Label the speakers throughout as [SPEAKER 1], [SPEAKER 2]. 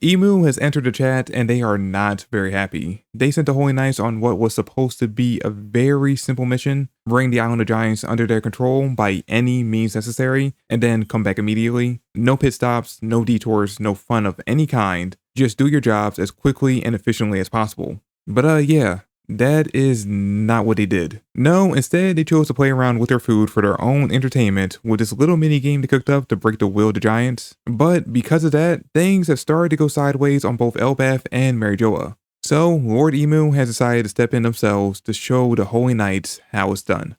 [SPEAKER 1] Emu has entered the chat and they are not very happy. They sent the Holy Knights on what was supposed to be a very simple mission, bring the Island of Giants under their control by any means necessary, and then come back immediately. No pit stops, no detours, no fun of any kind. Just do your jobs as quickly and efficiently as possible. But yeah, that is not what they did. No, instead they chose to play around with their food for their own entertainment with this little mini game they cooked up to break the will of the Giants. But because of that, things have started to go sideways on both Elbaf and Mary Joa. So Lord Emu has decided to step in themselves to show the Holy Knights how it's done.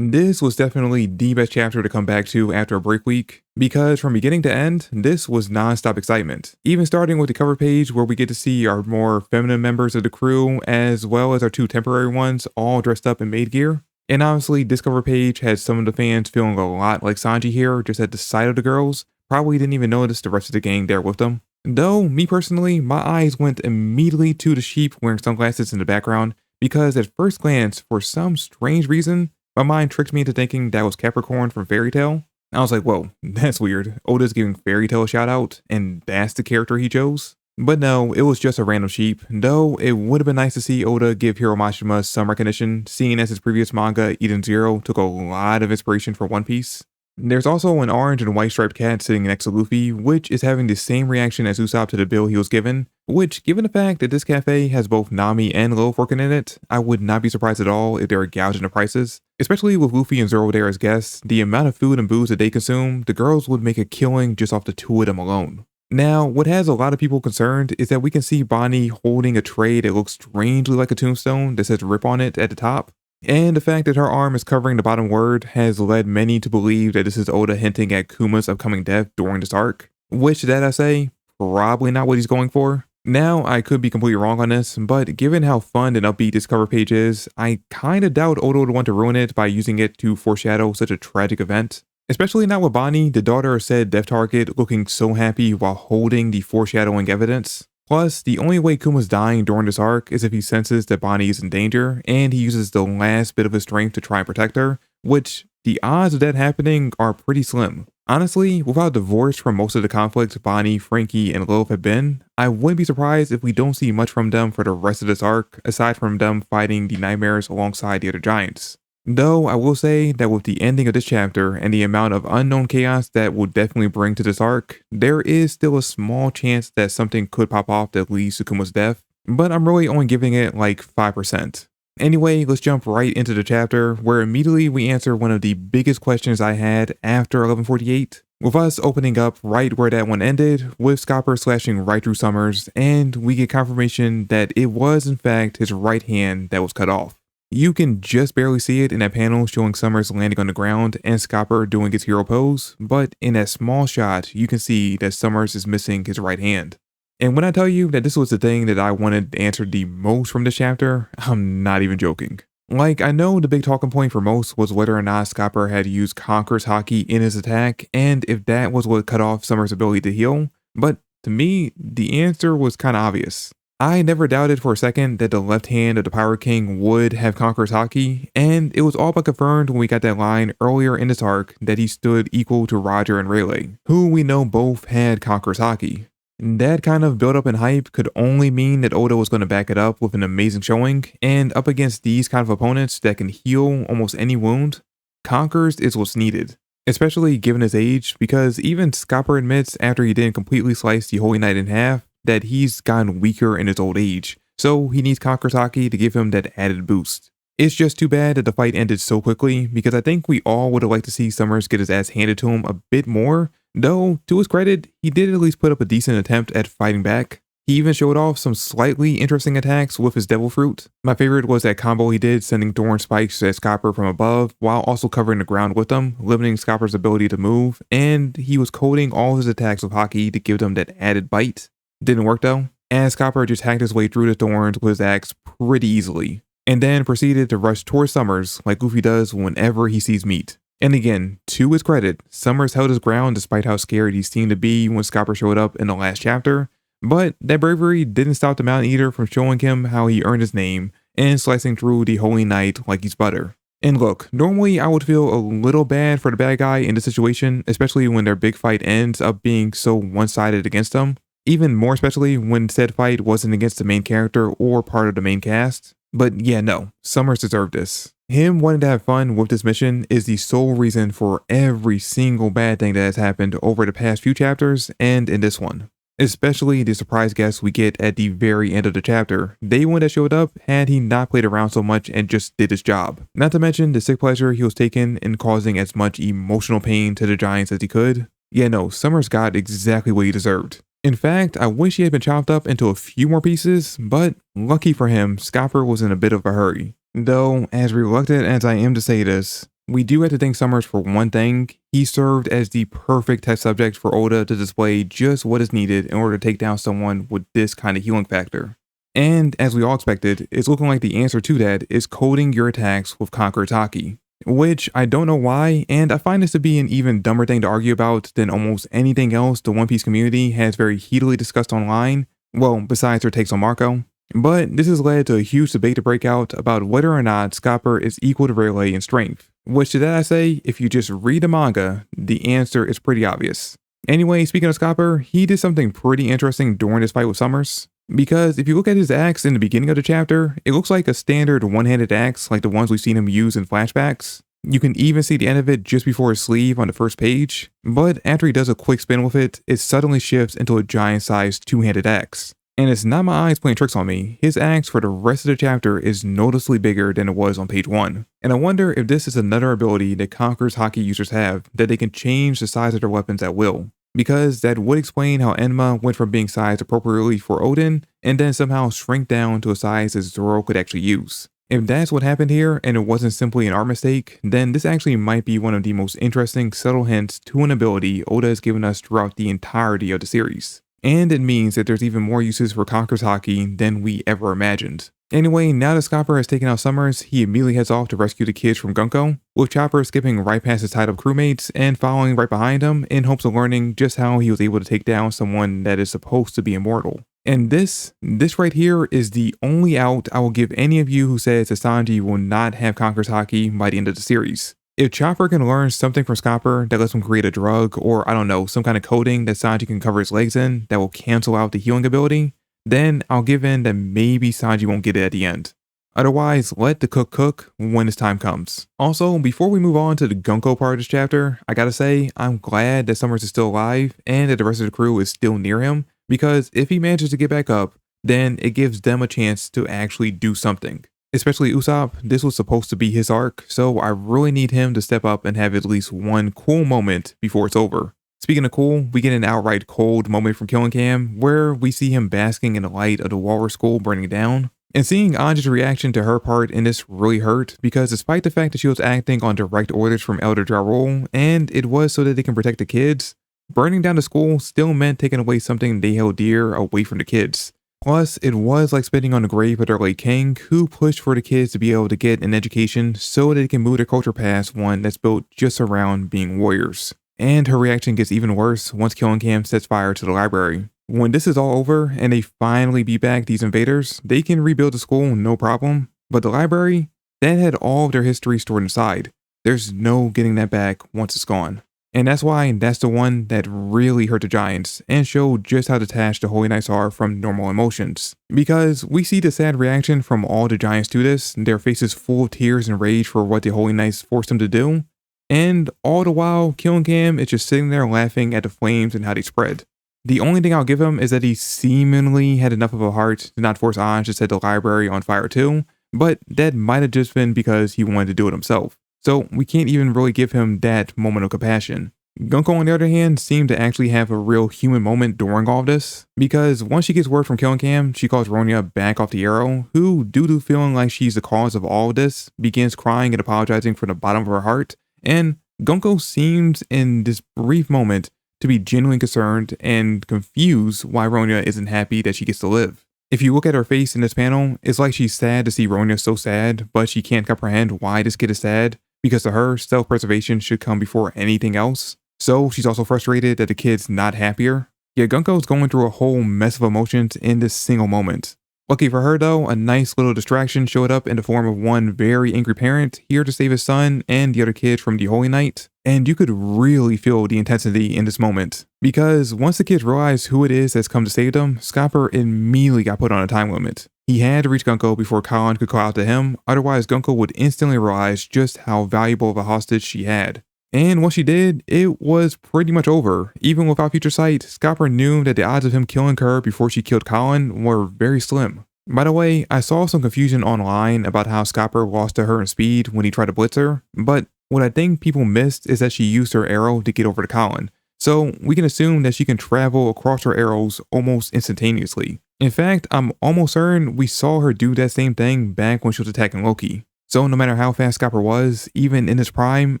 [SPEAKER 1] This was definitely the best chapter to come back to after a break week, because from beginning to end, this was non-stop excitement. Even starting with the cover page where we get to see our more feminine members of the crew, as well as our two temporary ones, all dressed up in maid gear. And honestly, this cover page had some of the fans feeling a lot like Sanji here, just at the sight of the girls. Probably didn't even notice the rest of the gang there with them. Though, me personally, my eyes went immediately to the sheep wearing sunglasses in the background, because at first glance, for some strange reason, my mind tricked me into thinking that was Capricorn from Fairy Tail. I was like, whoa, that's weird. Oda's giving Fairy Tail a shout out, and that's the character he chose? But no, it was just a random sheep, though it would have been nice to see Oda give Hiro Mashima some recognition, seeing as his previous manga, Eden Zero, took a lot of inspiration from One Piece. There's also an orange and white striped cat sitting next to Luffy, which is having the same reaction as Usopp to the bill he was given, which, given the fact that this cafe has both Nami and Loaf working in it, I would not be surprised at all if they were gouging the prices. Especially with Luffy and Zoro there as guests, the amount of food and booze that they consume, the girls would make a killing just off the two of them alone. Now, what has a lot of people concerned is that we can see Bonnie holding a tray that looks strangely like a tombstone that says RIP on it at the top. And the fact that her arm is covering the bottom word has led many to believe that this is Oda hinting at Kuma's upcoming death during this arc. Which, that I say, probably not what he's going for. Now, I could be completely wrong on this, but given how fun and upbeat this cover page is, I kinda doubt Oda would want to ruin it by using it to foreshadow such a tragic event. Especially not with Bonnie, the daughter of said death target, looking so happy while holding the foreshadowing evidence. Plus, the only way Kuma's dying during this arc is if he senses that Bonnie is in danger, and he uses the last bit of his strength to try and protect her, which the odds of that happening are pretty slim. Honestly, without divorce from most of the conflict Bonnie, Frankie, and Lilith have been, I wouldn't be surprised if we don't see much from them for the rest of this arc, aside from them fighting the nightmares alongside the other giants. Though I will say that with the ending of this chapter and the amount of unknown chaos that will definitely bring to this arc, there is still a small chance that something could pop off that leads to Kuma's death, but I'm really only giving it like 5%. Anyway, let's jump right into the chapter where immediately we answer one of the biggest questions I had after 1148, with us opening up right where that one ended, with Scopper slashing right through Summers, and we get confirmation that it was in fact his right hand that was cut off. You can just barely see it in that panel showing Summers landing on the ground and Scopper doing his hero pose, but in that small shot, you can see that Summers is missing his right hand. And when I tell you that this was the thing that I wanted answered the most from this chapter, I'm not even joking. Like, I know the big talking point for most was whether or not Scopper had used Conqueror's Haki in his attack, and if that was what cut off Summers' ability to heal, but to me, the answer was kinda obvious. I never doubted for a second that the left hand of the Pirate King would have Conqueror's Haki, and it was all but confirmed when we got that line earlier in this arc that he stood equal to Roger and Rayleigh, who we know both had Conqueror's Haki. That kind of build up and hype could only mean that Oda was going to back it up with an amazing showing, and up against these kind of opponents that can heal almost any wound, Conqueror's is what's needed. Especially given his age, because even Scopper admits after he didn't completely slice the Holy Knight in half, that he's gotten weaker in his old age, so he needs Conqueror's Haki to give him that added boost. It's just too bad that the fight ended so quickly, because I think we all would have liked to see Summers get his ass handed to him a bit more, though, to his credit, he did at least put up a decent attempt at fighting back. He even showed off some slightly interesting attacks with his Devil Fruit. My favorite was that combo he did sending thorn spikes at Scopper from above, while also covering the ground with them, limiting Scopper's ability to move, and he was coating all his attacks with Haki to give them that added bite. Didn't work though, as Scopper just hacked his way through the thorns with his axe pretty easily, and then proceeded to rush towards Summers like Luffy does whenever he sees meat. And again, to his credit, Summers held his ground despite how scared he seemed to be when Scopper showed up in the last chapter, but that bravery didn't stop the Mountain Eater from showing him how he earned his name and slicing through the Holy Knight like he's butter. And look, normally I would feel a little bad for the bad guy in this situation, especially when their big fight ends up being so one-sided against them. even more especially when said fight wasn't against the main character or part of the main cast. But yeah, no, Summers deserved this. Him wanting to have fun with this mission is the sole reason for every single bad thing that has happened over the past few chapters and in this one. Especially the surprise guests we get at the very end of the chapter. They wouldn't have showed up had he not played around so much and just did his job. Not to mention the sick pleasure he was taking in causing as much emotional pain to the Giants as he could. Yeah, no, Summers got exactly what he deserved. In fact, I wish he had been chopped up into a few more pieces, but lucky for him, Scopper was in a bit of a hurry. Though, as reluctant as I am to say this, we do have to thank Summers for one thing. He served as the perfect test subject for Oda to display just what is needed in order to take down someone with this kind of healing factor. And as we all expected, it's looking like the answer to that is coding your attacks with Conqueror's Haki. Which I don't know why, and I find this to be an even dumber thing to argue about than almost anything else the One Piece community has very heatedly discussed online, well, besides their takes on Marco. But this has led to a huge debate to break out about whether or not Scopper is equal to Rayleigh in strength. Which to that I say, if you just read the manga, the answer is pretty obvious. Anyway, speaking of Scopper, he did something pretty interesting during this fight with Summers. Because if you look at his axe in the beginning of the chapter, it looks like a standard one-handed axe like the ones we've seen him use in flashbacks. You can even see the end of it just before his sleeve on the first page, but after he does a quick spin with it, it suddenly shifts into a giant-sized two-handed axe. And it's not my eyes playing tricks on me, his axe for the rest of the chapter is noticeably bigger than it was on page 1. And I wonder if this is another ability that Conqueror's Haki users have, that they can change the size of their weapons at will. Because that would explain how Enma went from being sized appropriately for Oden, and then somehow shrink down to a size that Zoro could actually use. If that's what happened here, and it wasn't simply an art mistake, then this actually might be one of the most interesting subtle hints to an ability Oda has given us throughout the entirety of the series. And it means that there's even more uses for Conqueror's Haki than we ever imagined. Anyway, now that Scopper has taken out Summers, he immediately heads off to rescue the kids from Gunko, with Chopper skipping right past his tied up crewmates and following right behind him in hopes of learning just how he was able to take down someone that is supposed to be immortal. And this right here is the only out I will give any of you who says that Sanji will not have Conqueror's Haki by the end of the series. If Chopper can learn something from Scopper that lets him create a drug or I don't know, some kind of coating that Sanji can cover his legs in that will cancel out the healing ability, then I'll give in that maybe Sanji won't get it at the end. Otherwise, let the cook when his time comes. Also, before we move on to the Gunko part of this chapter, I gotta say, I'm glad that Summers is still alive and that the rest of the crew is still near him, because if he manages to get back up, then it gives them a chance to actually do something. Especially Usopp, this was supposed to be his arc, so I really need him to step up and have at least one cool moment before it's over. Speaking of cool, we get an outright cold moment from Killing Cam, where we see him basking in the light of the Walrus School burning down. And seeing Anja's reaction to her part in this really hurt, because despite the fact that she was acting on direct orders from Elder Jarol, and it was so that they can protect the kids, burning down the school still meant taking away something they held dear away from the kids. Plus, it was like spitting on the grave of their late king, who pushed for the kids to be able to get an education so that they can move their culture past one that's built just around being warriors. And her reaction gets even worse once Killing Cam sets fire to the library. When this is all over and they finally beat back these invaders, they can rebuild the school no problem. But the library, that had all of their history stored inside. There's no getting that back once it's gone. And that's why that's the one that really hurt the Giants and showed just how detached the Holy Knights are from normal emotions. Because we see the sad reaction from all the Giants to this, their faces full of tears and rage for what the Holy Knights forced them to do. And all the while, Killing Cam is just sitting there laughing at the flames and how they spread. The only thing I'll give him is that he seemingly had enough of a heart to not force Anj to set the library on fire too, but that might have just been because he wanted to do it himself. So we can't even really give him that moment of compassion. Gunko, on the other hand, seemed to actually have a real human moment during all of this, because once she gets word from Killing Cam, she calls Ronya back off the arrow, who, due to feeling like she's the cause of all of this, begins crying and apologizing from the bottom of her heart. And Gunko seems in this brief moment to be genuinely concerned and confused why Ronya isn't happy that she gets to live. If you look at her face in this panel, it's like she's sad to see Ronya so sad, but she can't comprehend why this kid is sad, because to her, self-preservation should come before anything else. So she's also frustrated that the kid's not happier. Yet Gunko's going through a whole mess of emotions in this single moment. Lucky for her though, a nice little distraction showed up in the form of one very angry parent here to save his son and the other kid from the Holy Knight. And you could really feel the intensity in this moment. Because once the kids realize who it is that's come to save them, Scopper immediately got put on a time limit. He had to reach Gunko before Colin could call out to him, otherwise Gunko would instantly realize just how valuable of a hostage she had. And once she did, it was pretty much over. Even without future sight, Scopper knew that the odds of him killing her before she killed Colin were very slim. By the way, I saw some confusion online about how Scopper lost to her in speed when he tried to blitz her, but what I think people missed is that she used her arrow to get over to Colin. So we can assume that she can travel across her arrows almost instantaneously. In fact, I'm almost certain we saw her do that same thing back when she was attacking Loki. So no matter how fast Scopper was, even in his prime,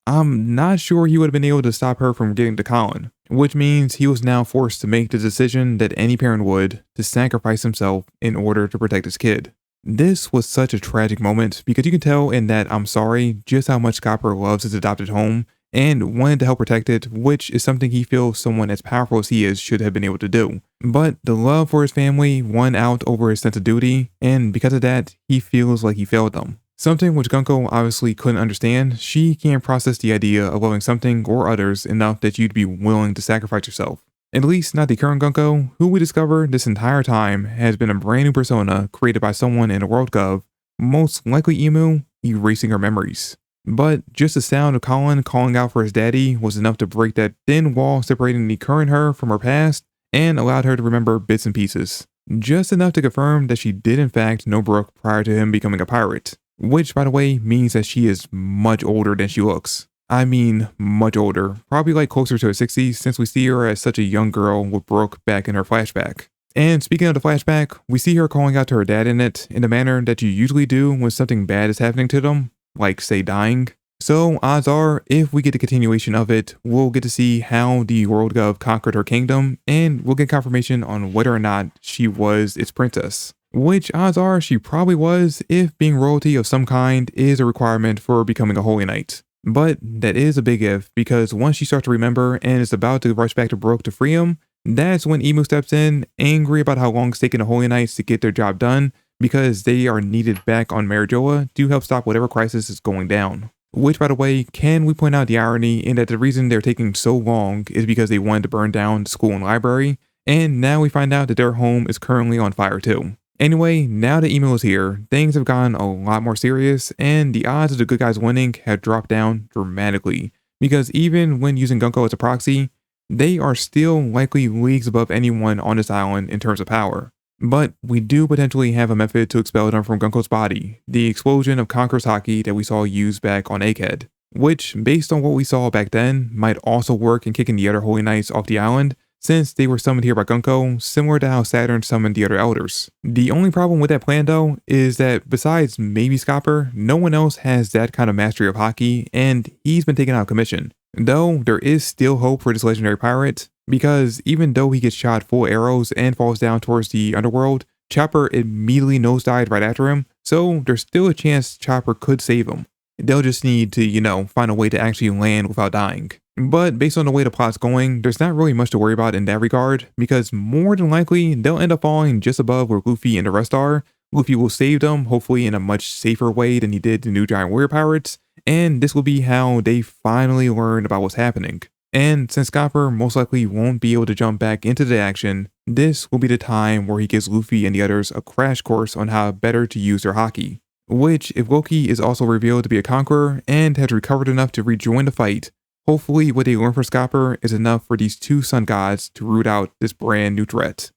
[SPEAKER 1] I'm not sure he would have been able to stop her from getting to Colin, which means he was now forced to make the decision that any parent would to sacrifice himself in order to protect his kid. This was such a tragic moment because you can tell in that I'm sorry just how much Scopper loves his adopted home and wanted to help protect it, which is something he feels someone as powerful as he is should have been able to do. But the love for his family won out over his sense of duty, and because of that, he feels like he failed them. Something which Gunko obviously couldn't understand. She can't process the idea of loving something or others enough that you'd be willing to sacrifice yourself. At least not the current Gunko, who we discover this entire time has been a brand new persona created by someone in the World Gov, most likely Emu, erasing her memories. But just the sound of Colin calling out for his daddy was enough to break that thin wall separating the current her from her past and allowed her to remember bits and pieces. Just enough to confirm that she did in fact know Brooke prior to him becoming a pirate. Which, by the way, means that she is much older than she looks. I mean, much older. Probably like closer to her 60s since we see her as such a young girl with Brooke back in her flashback. And speaking of the flashback, we see her calling out to her dad in it in the manner that you usually do when something bad is happening to them, like say dying. So odds are, if we get the continuation of it, we'll get to see how the World Gov conquered her kingdom, and we'll get confirmation on whether or not she was its princess. Which odds are she probably was if being royalty of some kind is a requirement for becoming a holy knight. But that is a big if, because once she starts to remember and is about to rush back to Brooke to free him, that's when Emu steps in, angry about how long it's taken the holy knights to get their job done, because they are needed back on Marijoa to help stop whatever crisis is going down. Which, by the way, can we point out the irony in that the reason they're taking so long is because they wanted to burn down the school and library, and now we find out that their home is currently on fire too. Anyway, now that Emu is here, things have gotten a lot more serious, and the odds of the good guys winning have dropped down dramatically, because even when using Gunko as a proxy, they are still likely leagues above anyone on this island in terms of power. But we do potentially have a method to expel them from Gunko's body, the explosion of Conqueror's Haki that we saw used back on Egghead, which, based on what we saw back then, might also work in kicking the other Holy Knights off the island, since they were summoned here by Gunko, similar to how Saturn summoned the other elders. The only problem with that plan though, is that besides maybe Scopper, no one else has that kind of mastery of Haki, and he's been taken out of commission. Though there is still hope for this legendary pirate, because even though he gets shot full arrows and falls down towards the underworld, Chopper immediately nosedived right after him, so there's still a chance Chopper could save him. They'll just need to, find a way to actually land without dying. But based on the way the plot's going, there's not really much to worry about in that regard, because more than likely, they'll end up falling just above where Luffy and the rest are. Luffy will save them, hopefully in a much safer way than he did the New Giant Warrior Pirates, and this will be how they finally learn about what's happening. And since Scopper most likely won't be able to jump back into the action, this will be the time where he gives Luffy and the others a crash course on how better to use their Haki. Which, if Loki is also revealed to be a conqueror and has recovered enough to rejoin the fight, hopefully what they learn from Scopper is enough for these two sun gods to root out this brand new threat.